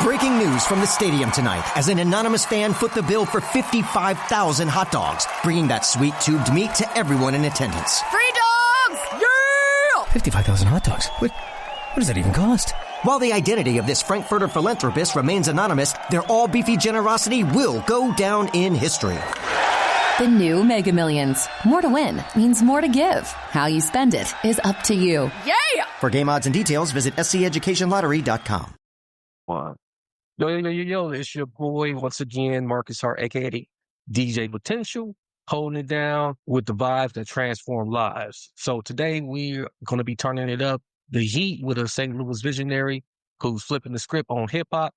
Breaking news from the stadium tonight as an anonymous fan foot the bill for 55,000 hot dogs, bringing that sweet tubed meat to everyone in attendance. Free dogs! Yeah! 55,000 hot dogs? What does that even cost? While the identity of this Frankfurter philanthropist remains anonymous, their all-beefy generosity will go down in history. The new Mega Millions. More to win means more to give. How you spend it is up to you. Yeah! For game odds and details, visit sceducationlottery.com. One. Yo, it's your boy, once again, Marcus Hart, a.k.a. DJ Potential, holding it down with the vibes that transform lives. So today we're going to be turning it up, the heat with a St. Louis visionary who's flipping the script on hip-hop,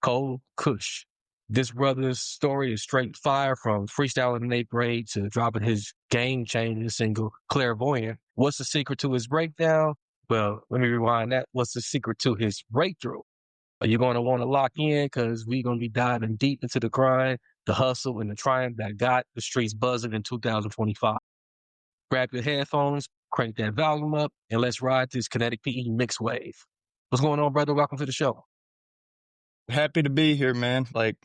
Cole Kush. This brother's story is straight fire, from freestyling in 8th grade to dropping his game-changing single, Clairvoyant. What's the secret to his breakdown? Well, let me rewind that. What's the secret to his breakthrough? You're going to want to lock in, because we're going to be diving deep into the grind, the hustle, and the triumph that got the streets buzzing in 2025. Grab your headphones, crank that volume up, and let's ride this Kinetic PE mix wave. What's going on, brother? Welcome to the show. Happy to be here, man. Like,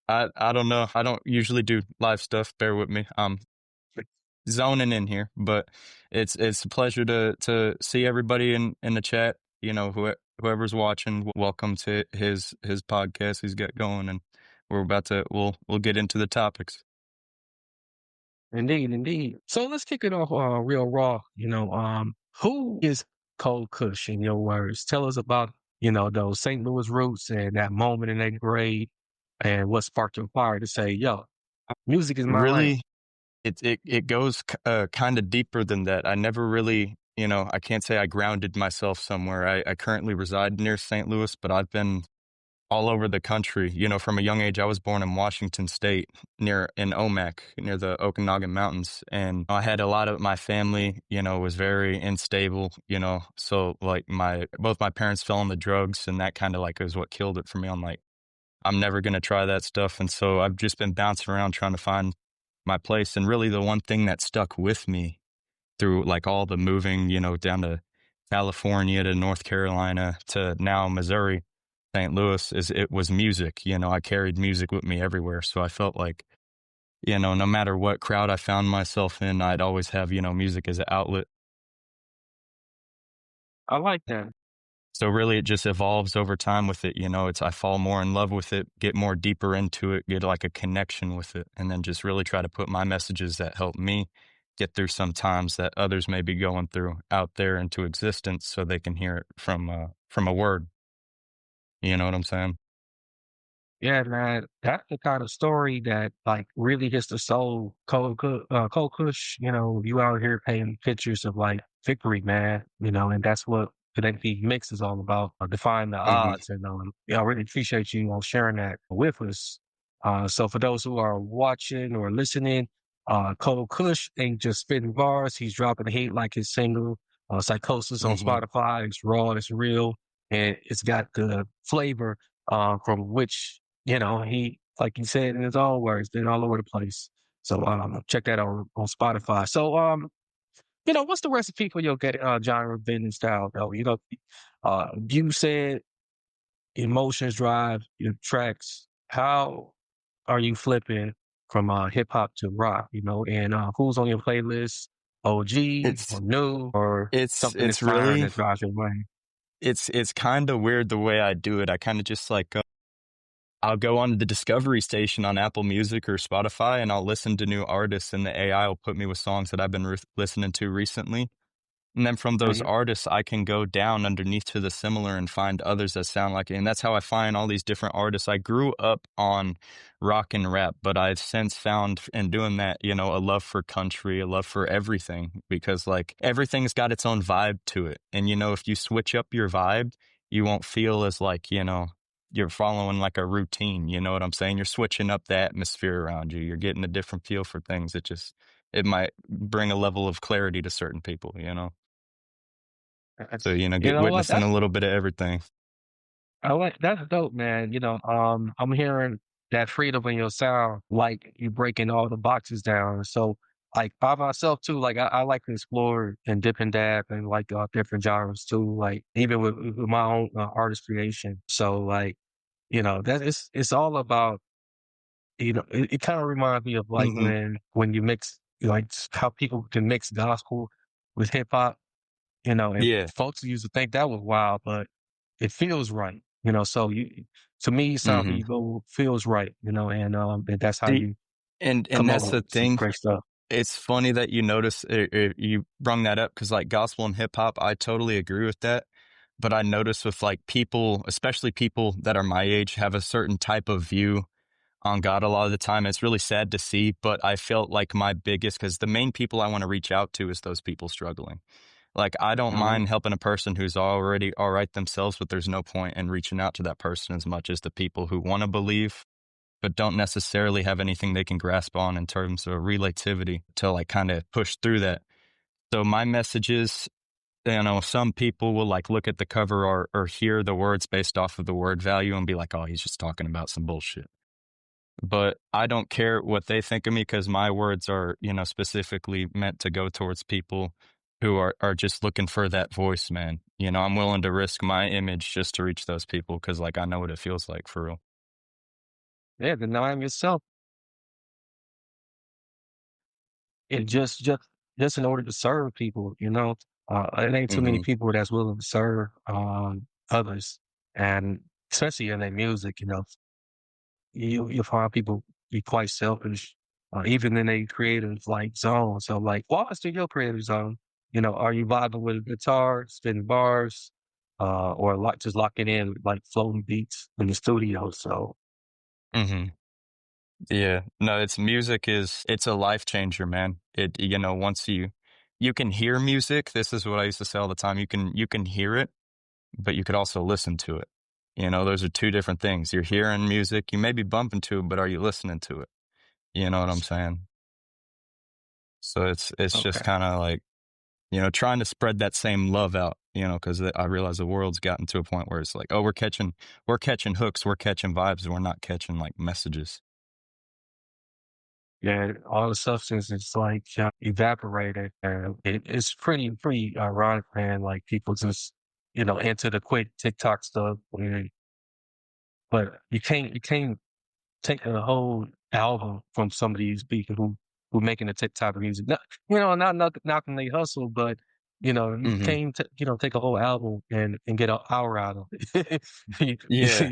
I don't know. I don't usually do live stuff. Bear with me. I'm zoning in here, but it's a pleasure to see everybody in the chat. You know, whoever's watching, welcome to his podcast he's got going, and we're about to we'll get into the topics. Indeed. So let's kick it off real raw. Who is Cole Kush, in your words? Tell us about, those St. Louis roots and that moment in 8th grade, and what sparked your fire to say, yo, music is my really lane. It goes kind of deeper than that. I never really, I can't say I grounded myself somewhere. I currently reside near St. Louis, but I've been all over the country. From a young age. I was born in Washington State, in Omak, near the Okanagan Mountains. And I had a lot of my family, was very unstable, so like both my parents fell on the drugs, and that kind of like is what killed it for me. I'm like, I'm never going to try that stuff. And so I've just been bouncing around trying to find my place. And really the one thing that stuck with me through like all the moving, down to California, to North Carolina, to now Missouri, St. Louis, it was music. I carried music with me everywhere. So I felt like, no matter what crowd I found myself in, I'd always have, music as an outlet. I like that. So really it just evolves over time with it. I fall more in love with it, get more deeper into it, get like a connection with it, and then just really try to put my messages that help me get through some times that others may be going through out there into existence, so they can hear it from a word. You know what I'm saying? Yeah, man, that's the kind of story that like really hits the soul. Cole Kush, you out here painting pictures of like victory, man, and that's what the mix is all about, defying the odds. And I really appreciate you sharing that with us. So for those who are watching or listening, Cole Kush ain't just spitting bars. He's dropping heat like his single, Psychosis, on Spotify. It's raw, it's real, and it's got the flavor from which, he, like he said in his own words, been all over the place. So check that out on Spotify. So, what's the recipe for your genre, bending style, though? You said emotions drive your tracks. How are you flipping from hip hop to rock? And who's on your playlist? OG or new, or something it's really that drives your way? It's kind of weird the way I do it. I kind of just like I'll go on the Discovery station on Apple Music or Spotify, and I'll listen to new artists, and the AI will put me with songs that I've been listening to recently. And then from those artists, I can go down underneath to the similar and find others that sound like it. And that's how I find all these different artists. I grew up on rock and rap, but I've since found in doing that, a love for country, a love for everything, because like everything's got its own vibe to it. And, if you switch up your vibe, you won't feel as like, you're following like a routine. You know what I'm saying? You're switching up the atmosphere around you. You're getting a different feel for things. It might bring a level of clarity to certain people, So, get witnessing a little bit of everything. I like that's dope, man. I'm hearing that freedom in your sound, like you breaking all the boxes down. So, like by myself too, like I like to explore and dip and dab and like different genres too, like even with my own artist creation. So, like that it's all about, it kind of reminds me of like Hmm. when you mix like how people can mix gospel with hip hop, and Yeah. folks used to think that was wild, but it feels right, so to me, it sounds like Hmm. you go feels right, and that's how See, you and come up that's with the some thing. great stuff. It's funny that you notice you brung that up because like gospel and hip hop, I totally agree with that. But I notice with like people, especially people that are my age, have a certain type of view on God a lot of the time. It's really sad to see, but I felt like my biggest, because the main people I want to reach out to is those people struggling. Like, I don't Mhm. mind helping a person who's already all right themselves, but there's no point in reaching out to that person as much as the people who want to believe, but don't necessarily have anything they can grasp on in terms of relativity to like kind of push through that. So my message is, some people will like look at the cover or hear the words based off of the word value and be like, oh, he's just talking about some bullshit. But I don't care what they think of me because my words are, specifically meant to go towards people who are just looking for that voice, man. I'm willing to risk my image just to reach those people because, like, I know what it feels like for real. Yeah, denying yourself, and just in order to serve people, it ain't too many Hmm. people that's willing to serve others, and especially in their music, you'll find people be quite selfish, even in a creative like zone. So like, what's in your creative zone? Are you vibing with a guitar, spinning bars, or like just locking in with, like floating beats in the studio? So Hmm. Yeah. No, it's a life changer, man. Once you can hear music, this is what I used to say all the time. You can hear it, but you could also listen to it. Those are two different things. You're hearing music, you may be bumping to it, but are you listening to it? You know what I'm saying? So it's just okay, kind of like, trying to spread that same love out, because I realize the world's gotten to a point where it's like, oh, we're catching hooks, we're catching vibes, and we're not catching like messages. yeah, all the substance is like evaporated, and it's pretty ironic, man. Like people just into the quick TikTok stuff, but you can't take a whole album from some of these people who making the type of music. Not knocking they hustle, but you Hmm. can't take a whole album and get an hour out of it. you, Yeah.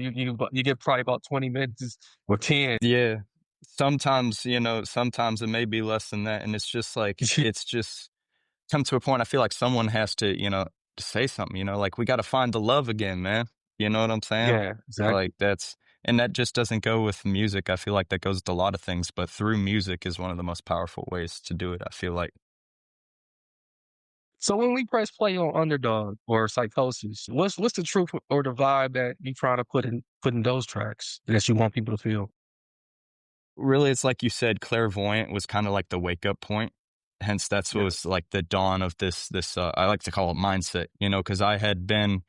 you get probably about 20 minutes or 10. Yeah. Sometimes it may be less than that. And it's just come to a point. I feel like someone has to, to say something, like we got to find the love again, man. You know what I'm saying? Yeah, exactly. Like and that just doesn't go with music. I feel like that goes with a lot of things, but through music is one of the most powerful ways to do it. I feel like. So when we press play on Underdog or Psychosis, what's the truth or the vibe that you trying to put in those tracks that you want people to feel? Really, it's like you said, clairvoyant was kind of like the wake up point. Hence, that's what Yeah, was like the dawn of this. I like to call it mindset, because I had been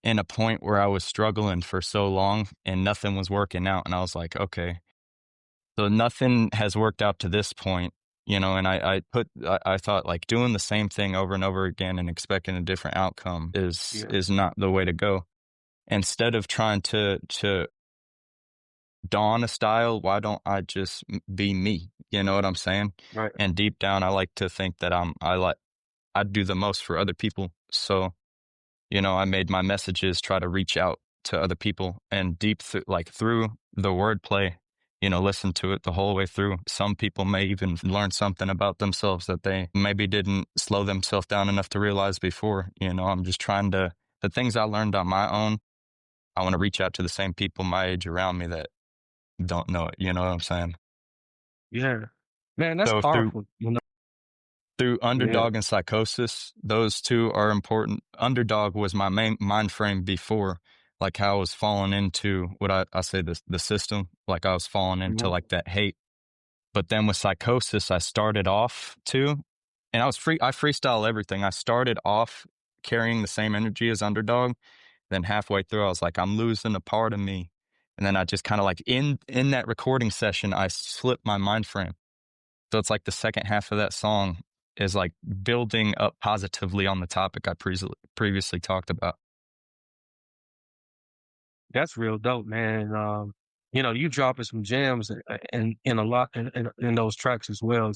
in a point where I was struggling for so long and nothing was working out. And I was like, okay, so nothing has worked out to this point, and I thought like doing the same thing over and over again and expecting a different outcome yeah, is not the way to go. Instead of trying to dawn a style, why don't I just be me? You know what I'm saying? right. And deep down, I like to think that I do the most for other people. So, I made my messages try to reach out to other people and like through the wordplay, listen to it the whole way through. Some people may even learn something about themselves that they maybe didn't slow themselves down enough to realize before. I'm just the things I learned on my own, I want to reach out to the same people my age around me that don't know it. You know what I'm saying? Yeah. Man, that's So through powerful, through Yeah, Underdog and Psychosis, those two are important. Underdog was my main mind frame before, like how I was falling into what I say the system, like I was falling into mhm, like that hate. But then with Psychosis, I started off too, and I freestyle everything. I started off carrying the same energy as Underdog. Then halfway through, I was like, I'm losing a part of me. And then I just kind of like in that recording session, I slipped my mind frame. So it's like the second half of that song is like building up positively on the topic I previously talked about. That's real dope, man. You know, you dropping some gems in a lot in those tracks as well.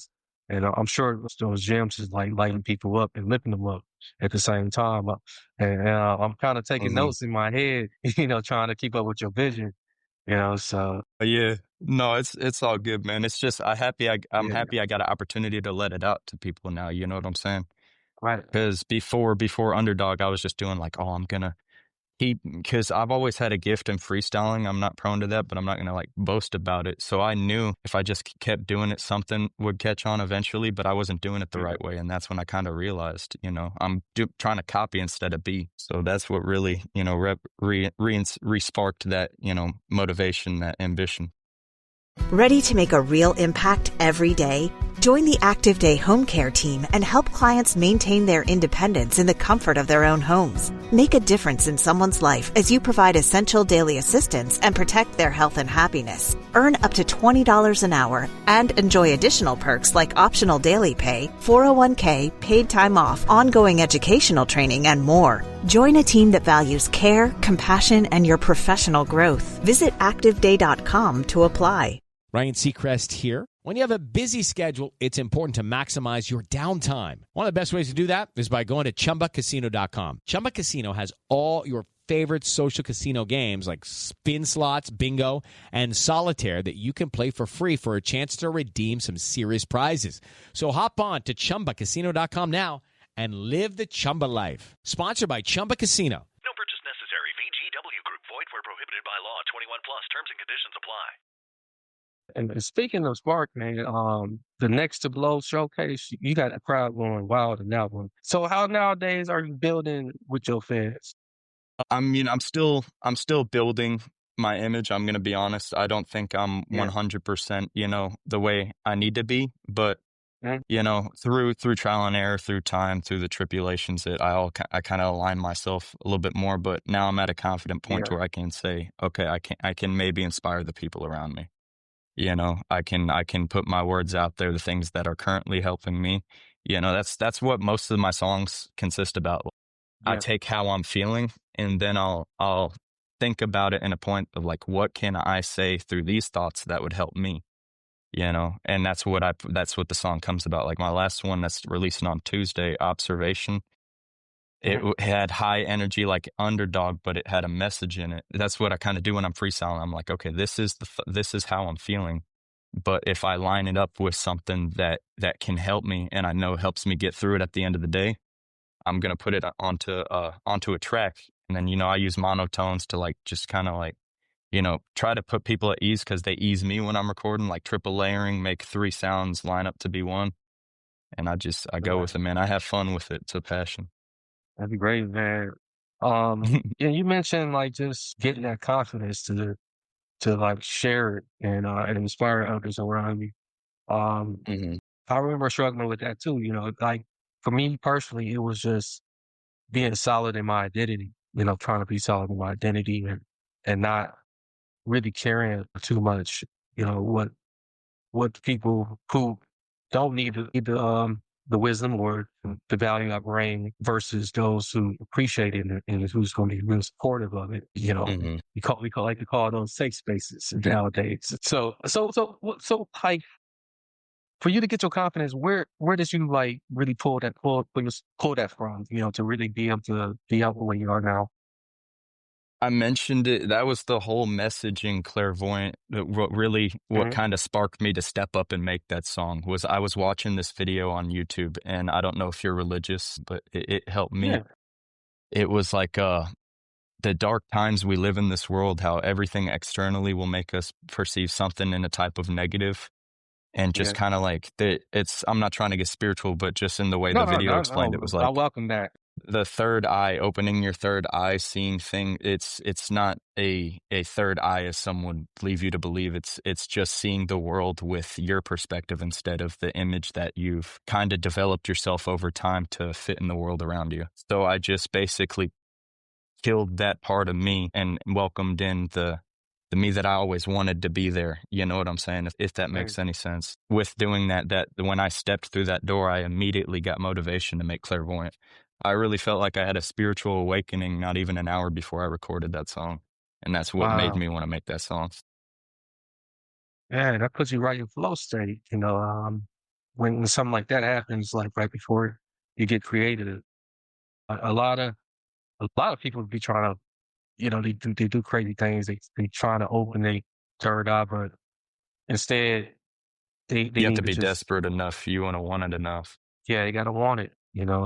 And I'm sure those gems is like lighting people up and lifting them up at the same time. And I'm kind of taking Hmm. notes in my head, you know, trying to keep up with your vision, you know. So Yeah, no, it's all good, man. It's just I'm yeah, happy I got an opportunity to let it out to people now. You know what I'm saying? right. Because before Underdog, I was just doing like, oh, I'm gonna because I've always had a gift in freestyling. I'm not prone to that, but I'm not gonna like boast about it. So I knew if I just kept doing it, something would catch on eventually. But I wasn't doing it the Yeah, right way, and that's when I kind of realized, trying to copy instead of be. So that's what really, re sparked that, motivation, that ambition. Ready to make a real impact every day? Join the Active Day Home Care team and help clients maintain their independence in the comfort of their own homes. Make a difference in someone's life as you provide essential daily assistance and protect their health and happiness. Earn up to $20 an hour and enjoy additional perks like optional daily pay, 401k, paid time off, ongoing educational training, and more. Join a team that values care, compassion, and your professional growth. Visit ActiveDay.com to apply. Ryan Seacrest here. When you have a busy schedule, it's important to maximize your downtime. One of the best ways to do that is by going to ChumbaCasino.com. Chumba Casino has all your favorite social casino games like spin slots, bingo, and solitaire that you can play for free for a chance to redeem some serious prizes. So hop on to ChumbaCasino.com now and live the Chumba life. Sponsored by Chumba Casino. No purchase necessary. VGW Group. Void where prohibited by law. 21 plus. Terms and conditions apply. And speaking of Spark, man, the Next to Blow showcase, you got a crowd going wild in that one. So how nowadays are you building with your fans? I mean, I'm still building my image. I'm gonna be honest. I don't think I'm Yeah. 100%, the way I need to be, but Mhm. through trial and error, through time, through the tribulations, I kind of align myself a little bit more. But now I'm at a confident point Yeah. where I can say, okay, I can maybe inspire the people around me. I can put my words out there, the things that are currently helping me. That's what most of my songs consist about. I Yeah. take how I'm feeling and then I'll think about it in a point of like, what can I say through these thoughts that would help me? And that's what the song comes about. Like my last one that's releasing on Tuesday, Observation. Mhm. Had high energy like Underdog, but it had a message in it. That's what I kind of do when I'm freestyling. I'm like, okay, this is how I'm feeling. But if I line it up with something that can help me and I know helps me get through it at the end of the day, I'm gonna put it onto a track. And then, I use monotones to like just kind of like, try to put people at ease because they ease me when I'm recording, like triple layering, make three sounds line up to be one. And I go Right. with it, man. I have fun with it. It's a passion. That'd be great, man. Yeah, you mentioned like just getting that confidence to like share it and inspire others around you. Um, Hmm. I remember struggling with that too, you know, like for me personally, it was just being solid in my identity, you know, trying to be solid in my identity and not really caring too much, you know, what people who don't need the wisdom or the value I bring versus those who appreciate it and who's going to be real supportive of it. You know, Hmm. we like to call those safe spaces nowadays. So like for you to get your confidence, where did you like really pull that from? You know, to really be able to be out the way you are now. I mentioned it. That was the whole messaging clairvoyant. What Hmm. kind of sparked me to step up and make that song was I was watching this video on YouTube, and I don't know if you're religious, but it helped me. Yeah, It was like the dark times we live in this world, how everything externally will make us perceive something in a type of negative, and just yeah. kind of like I'm not trying to get spiritual, but just in the way No, the no, video no, explained it was no. I like welcome that. the third eye, opening your third eye, seeing thing. It's not a third eye as some would leave you to believe. It's just seeing the world with your perspective instead of the image that you've kind of developed yourself over time to fit in the world around you. So I just basically killed that part of me and welcomed in the me that I always wanted to be there. You know what I'm saying? If that Right. makes any sense. With doing that when I stepped through that door, I immediately got motivation to make clairvoyant. I really felt like I had a spiritual awakening not even an hour before I recorded that song. And that's what made Wow. me want to make that song. Yeah, that puts you right in flow state. When something like that happens, like right before you get creative, a lot of people be trying to, they do crazy things. They trying to open their third eye, but instead they You have need to to be just, desperate enough. You want to want it enough. yeah, you gotta want it.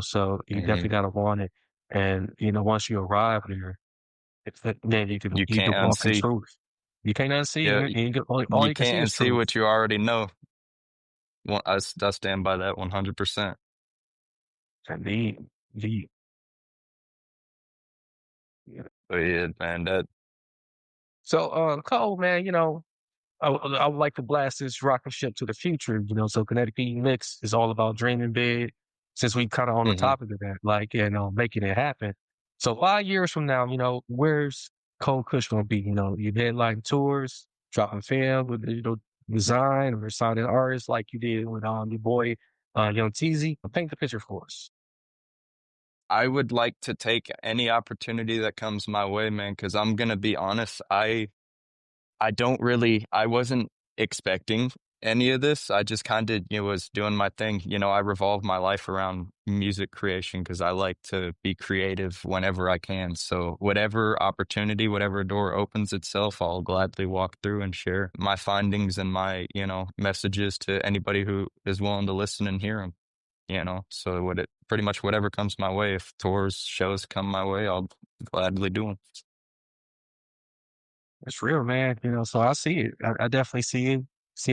So you Hmm. definitely gotta want it. And once you arrive there, then You you can't can walk in unsee. truth. You can't unsee Yeah, it. And all you you can see can't is unsee truth. what you already know. Well, I stand by that 100%. Indeed, indeed. But yeah, man, that So, Cole, man, I would like to blast this rocket ship to the future. So Connecticut Mix is all about dreaming big. Since we kind of on the hmm topic of that, like, making it happen. So 5 years from now, where's Cole Kush gonna be? You headline tours, dropping film with design or signing artists like you did with your boy Young Teasy. Paint the picture for us. I would like to take any opportunity that comes my way, man, because I'm gonna be honest, I wasn't expecting any of this. I just kind of, was doing my thing. I revolve my life around music creation because I like to be creative whenever I can. So whatever opportunity, whatever door opens itself, I'll gladly walk through and share my findings and my, messages to anybody who is willing to listen and hear them. So pretty much whatever comes my way, if tours, shows come my way, I'll gladly do them. It's real, man. So I see it. I definitely see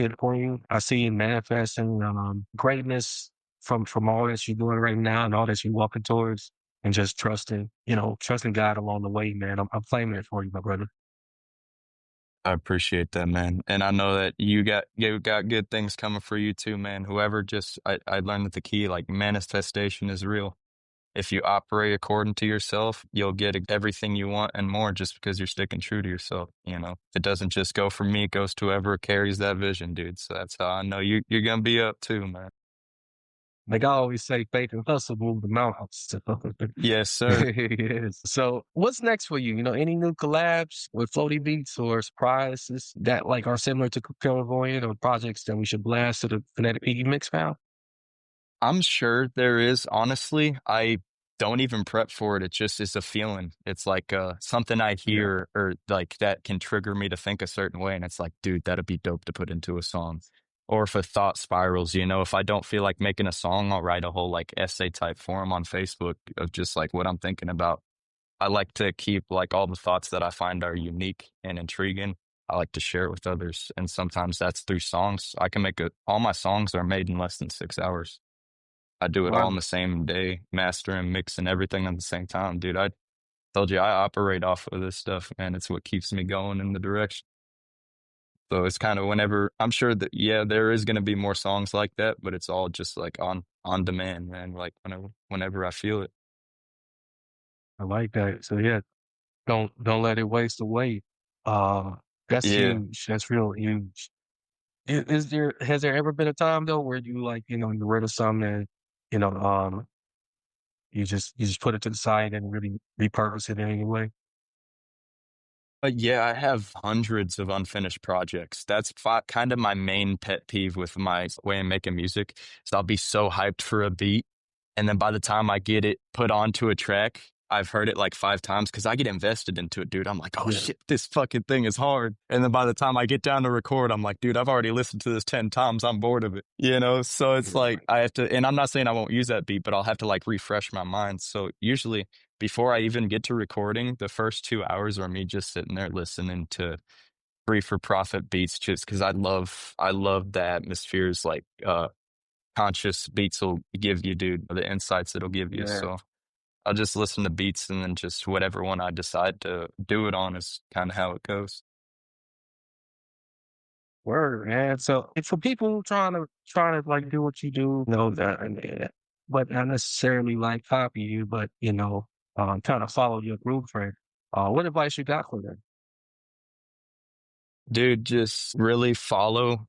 it for you. I see it manifesting greatness from all that you're doing right now and all that you're walking towards, and just trusting God along the way, man. I'm claiming it for you, my brother. I appreciate that, man. And I know that you got good things coming for you too, man. Whoever just I learned that the key, like manifestation is real. If you operate according to yourself, you'll get everything you want and more just because you're sticking true to yourself. It doesn't just go for me, it goes to whoever carries that vision, dude. So that's how I know you're gonna be up too, man. Like I always say, faith and hustle move the mountains. So, Yes, sir. yes. So what's next for you? Any new collabs with Floaty Beats or surprises that like are similar to Clairvoyant or projects that we should blast to the Phonetic Piggy Mix file? I'm sure there is. Honestly, I don't even prep for it. It just is a feeling. It's like something I Yeah. hear or like that can trigger me to think a certain way. And it's like, dude, that'd be dope to put into a song. Or if a thought spirals, if I don't feel like making a song, I'll write a whole like essay type form on Facebook of just like what I'm thinking about. I like to keep like all the thoughts that I find are unique and intriguing. I like to share it with others. And sometimes that's through songs. I can all my songs are made in less than 6 hours. I do it all in Wow. the same day, mastering, mixing everything at the same time, dude. I told you I operate off of this stuff, man. It's what keeps me going in the direction. So it's kind of whenever I'm sure that yeah, there is going to be more songs like that, but it's all just like on demand, man. Like whenever I feel it. I like that. So yeah, don't let it waste away. Uh, that's Yeah. huge. That's real huge. Has there ever been a time though where you like, you read of something and, you know, you just put it to the side and really repurpose it in any way? Yeah, I have hundreds of unfinished projects. That's kind of my main pet peeve with my way of making music. So I'll be so hyped for a beat, and then by the time I get it put onto a track, I've heard it like 5 times because I get invested into it, dude. I'm like, oh Yeah. shit, this fucking thing is hard. And then by the time I get down to record, I'm like, dude, I've already listened to this 10 times. I'm bored of it, So it's like I have to, and I'm not saying I won't use that beat, but I'll have to like refresh my mind. So usually, before I even get to recording, the first 2 hours are me just sitting there listening to free for profit beats just because I love the atmospheres like conscious beats will give you, dude, the insights it'll give you. Yeah. So I'll just listen to beats and then just whatever one I decide to do it on is kind of how it goes. Word, man. So and for people trying to like do what you do, that, but not necessarily like copy you, but kind of follow your blueprint. What advice you got for them? Dude, just really follow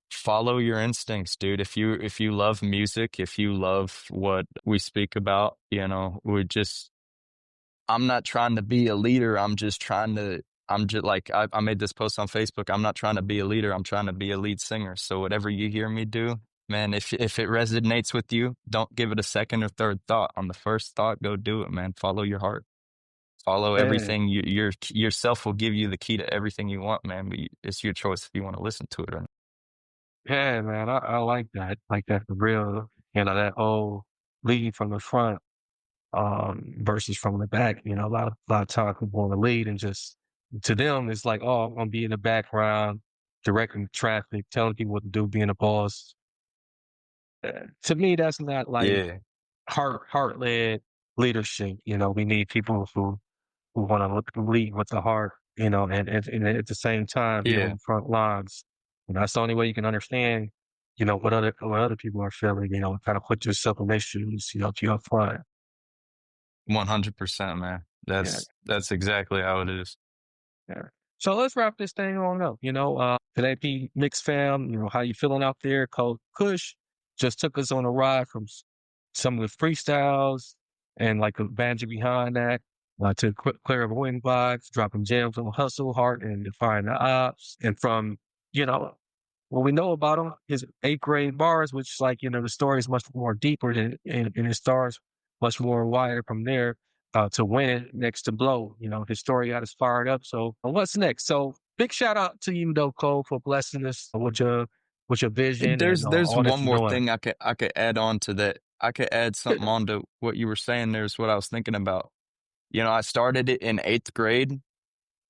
your instincts, dude. If you love music, if you love what we speak about, we just I'm not trying to be a leader. I'm just trying to I'm just like, I made this post on Facebook. I'm not trying to be a leader. I'm trying to be a lead singer. So whatever you hear me do, man, if it resonates with you, don't give it a second or third thought. On the first thought, go do it, man. Follow your heart. Follow Yeah, everything. Yourself will give you the key to everything you want, man. But it's your choice if you want to listen to it or not. yeah, man. I like that for real. You know, that whole leading from the front, versus from the back. You know, a lot of times people want to lead and just to them it's like, oh, I'm gonna be in the background, directing traffic, telling people what to do, being a boss. To me, that's not like Yeah, heart led leadership. You know, we need people who want to lead with the heart. You know, and at the same time be on yeah, the front lines. And that's the only way you can understand. You know what other people are feeling. You know, kind of put yourself in their shoes. You know, to your front. 100%, man. Yeah. That's exactly how it is. Yeah. So let's wrap this thing on up. You know, today, P Mix fam, you know, how you feeling out there? Cole Kush just took us on a ride from some of the freestyles and like a banjo behind that, to clairvoyant vibes, dropping gems on Hustle, Hart, and Define the Ops. And from, you know, what we know about him, his eighth grade bars, which like, you know, the story is much more deeper than, and it stars much more wider from there, to win next to blow. You know, his story got us fired up. So what's next? So big shout out to you though, Cole, for blessing us with your vision and There's all that one you're more doing. thing I could add on to that. I could add something on to what you were saying. There's what I was thinking about. You know, I started it in 8th grade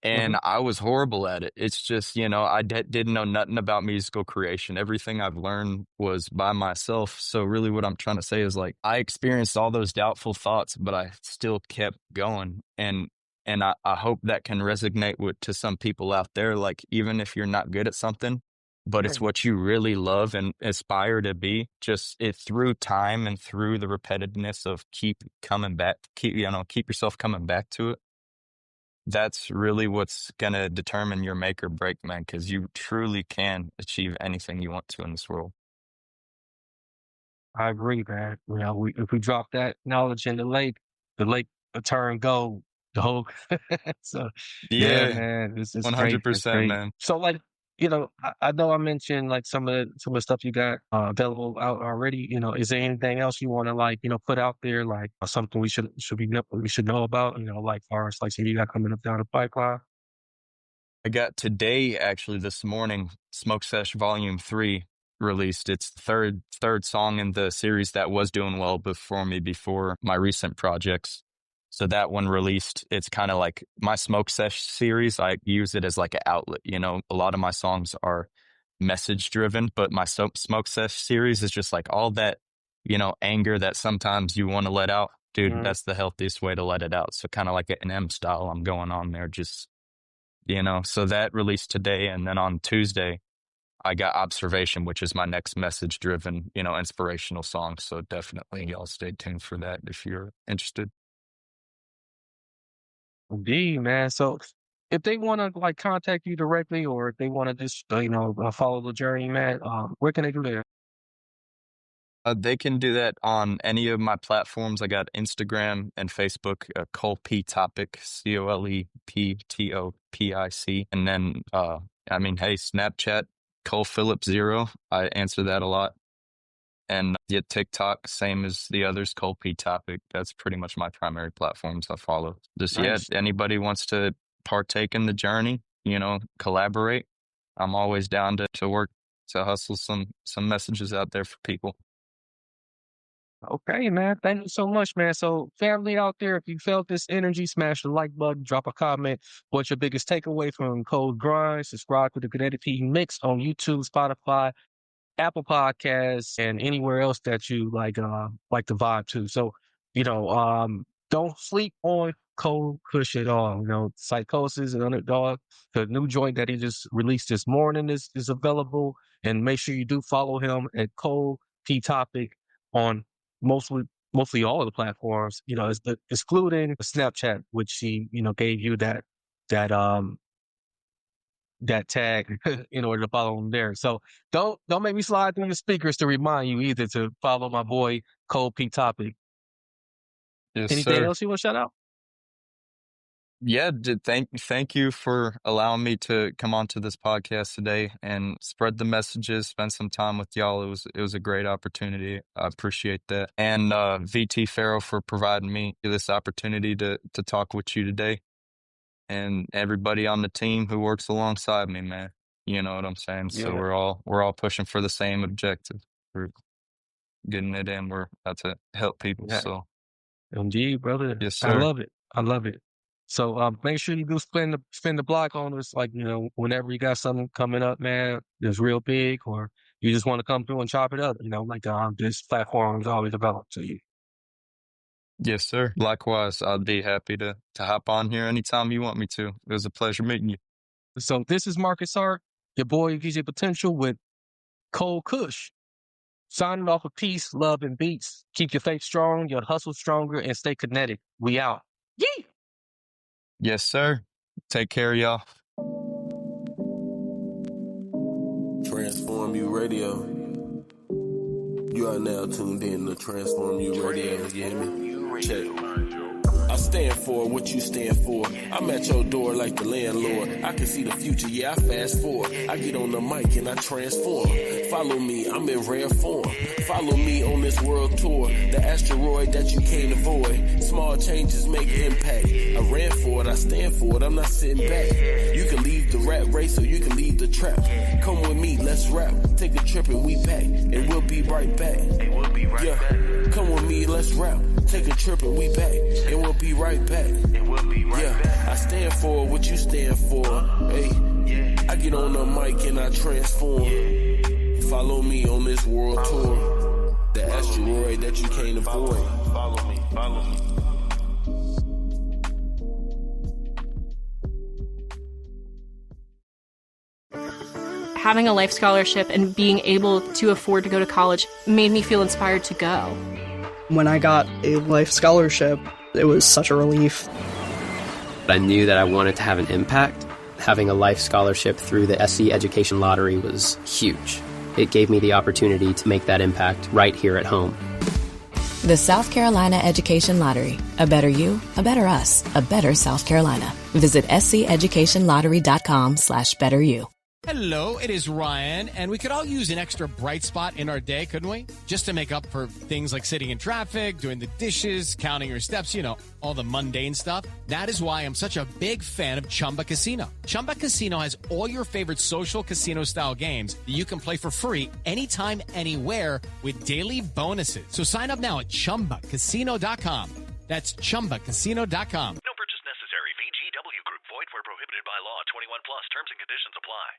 Hmm. and I was horrible at it. It's just, you know, I didn't know nothing about musical creation. Everything I've learned was by myself. So really what I'm trying to say is like I experienced all those doubtful thoughts, but I still kept going. And I hope that can resonate with to some people out there. Like even if you're not good at something, but it's what you really love and aspire to be, just it through time and through the repetitiveness of keep coming back, keep yourself coming back to it. That's really what's going to determine your make or break, man, because you truly can achieve anything you want to in this world. I agree, man. You know, if we drop that knowledge in the lake will turn gold. The whole so yeah, Yeah, man, it's great. It's 100%, great. man. So like, you know, I know I mentioned like some of the stuff you got available out already. You know, is there anything else you want to like, you know, put out there like something we should know about? You know, like far as like you got coming up down the pipeline. I got today, actually, this morning, Smoke Sesh Volume 3 released. It's the third song in the series that was doing well before me, before my recent projects. So that one released. It's kind of like my Smoke Sesh series. I use it as like an outlet. You know, a lot of my songs are message driven, but my Smoke Sesh series is just like all that, you know, anger that sometimes you want to let out. Dude, Mhm. that's the healthiest way to let it out. So kind of like an M style I'm going on there, just so that released today. And then on Tuesday, I got Observation, which is my next message driven, inspirational song. So definitely y'all stay tuned for that if you're interested. Indeed, man. So if they want to like contact you directly, or if they want to just follow the journey, man, where can they do that? They can do that on any of my platforms. I got Instagram and Facebook, Cole P Topic, ColePTopic. And then, hey, Snapchat, Cole Phillips 0. I answer that a lot. And yeah, TikTok, same as the others, Cole P Topic. That's pretty much my primary platforms I follow. Just, yeah, Nice. anybody wants to partake in the journey, collaborate. I'm always down to work to hustle some messages out there for people. Okay, man. Thank you so much, man. So, family out there, if you felt this energy, smash the like button, drop a comment. What's your biggest takeaway from Cold Grind? Subscribe to the Kinetic P Mix on YouTube, Spotify, Apple Podcasts, and anywhere else that you like the vibe to. So, don't sleep on Cole Kush at all. You know, Psychosis and Underdog, the new joint that he just released this morning is available. And make sure you do follow him at Cole P Topic on mostly mostly all of the platforms. You know, excluding Snapchat, which he, gave you that that tag in order to follow him there. So don't make me slide through the speakers to remind you either to follow my boy Cole P Topic. Yes, Anything sir. else you want to shout out? Yeah, thank you for allowing me to come onto this podcast today and spread the messages, spend some time with y'all. It was a great opportunity. I appreciate that. And VT Farrell for providing me this opportunity to talk with you today. And everybody on the team who works alongside me, man. You know what I'm saying? So Yeah. we're all pushing for the same objective. We're getting it in. We're about to help people. Yeah. So Indeed, brother. yes, I sir. love it. I love it. So make sure you do spin the block on us, like, whenever you got something coming up, man, that's real big, or you just want to come through and chop it up, like this platform is always available to you. Yes, sir. Likewise, I'd be happy to hop on here anytime you want me to. It was a pleasure meeting you. So this is Marcus Hart, your boy VJ Potential with Cole Kush. Signing off of peace, love, and beats. Keep your faith strong, your hustle stronger, and stay kinetic. We out. Yee! Yes, sir. Take care, y'all. Transform You Radio. You are now tuned in to Transform You Radio. You hear me? Check. I stand for what you stand for. I'm at your door like the landlord. I can see the future, yeah, I fast forward. I get on the mic and I transform. Follow me, I'm in rare form. Follow me on this world tour. The asteroid that you can't avoid. Small changes make impact. I ran for it, I stand for it, I'm not sitting back. You can leave the rat race or you can leave the trap. Come with me, let's rap. Take a trip and we pack. And we'll be right back. Yeah, come with me, let's rap. Take a trip and we back. And we'll be right back. Yeah, I stand for what you stand for. Hey, I get on the mic and I transform. Follow me on this world tour. The asteroid that you can't avoid. Follow me, follow me. Having a life scholarship and being able to afford to go to college made me feel inspired to go. When I got a life scholarship, it was such a relief. I knew that I wanted to have an impact. Having a life scholarship through the SC Education Lottery was huge. It gave me the opportunity to make that impact right here at home. The South Carolina Education Lottery. A better you, a better us, a better South Carolina. Visit sceducationlottery.com/betteryou. Hello, it is Ryan, and we could all use an extra bright spot in our day, couldn't we? Just to make up for things like sitting in traffic, doing the dishes, counting your steps, all the mundane stuff. That is why I'm such a big fan of Chumba Casino. Chumba Casino has all your favorite social casino-style games that you can play for free anytime, anywhere with daily bonuses. So sign up now at ChumbaCasino.com. That's ChumbaCasino.com. No purchase necessary. VGW Group. Void where prohibited by law. 21 plus. Terms and conditions apply.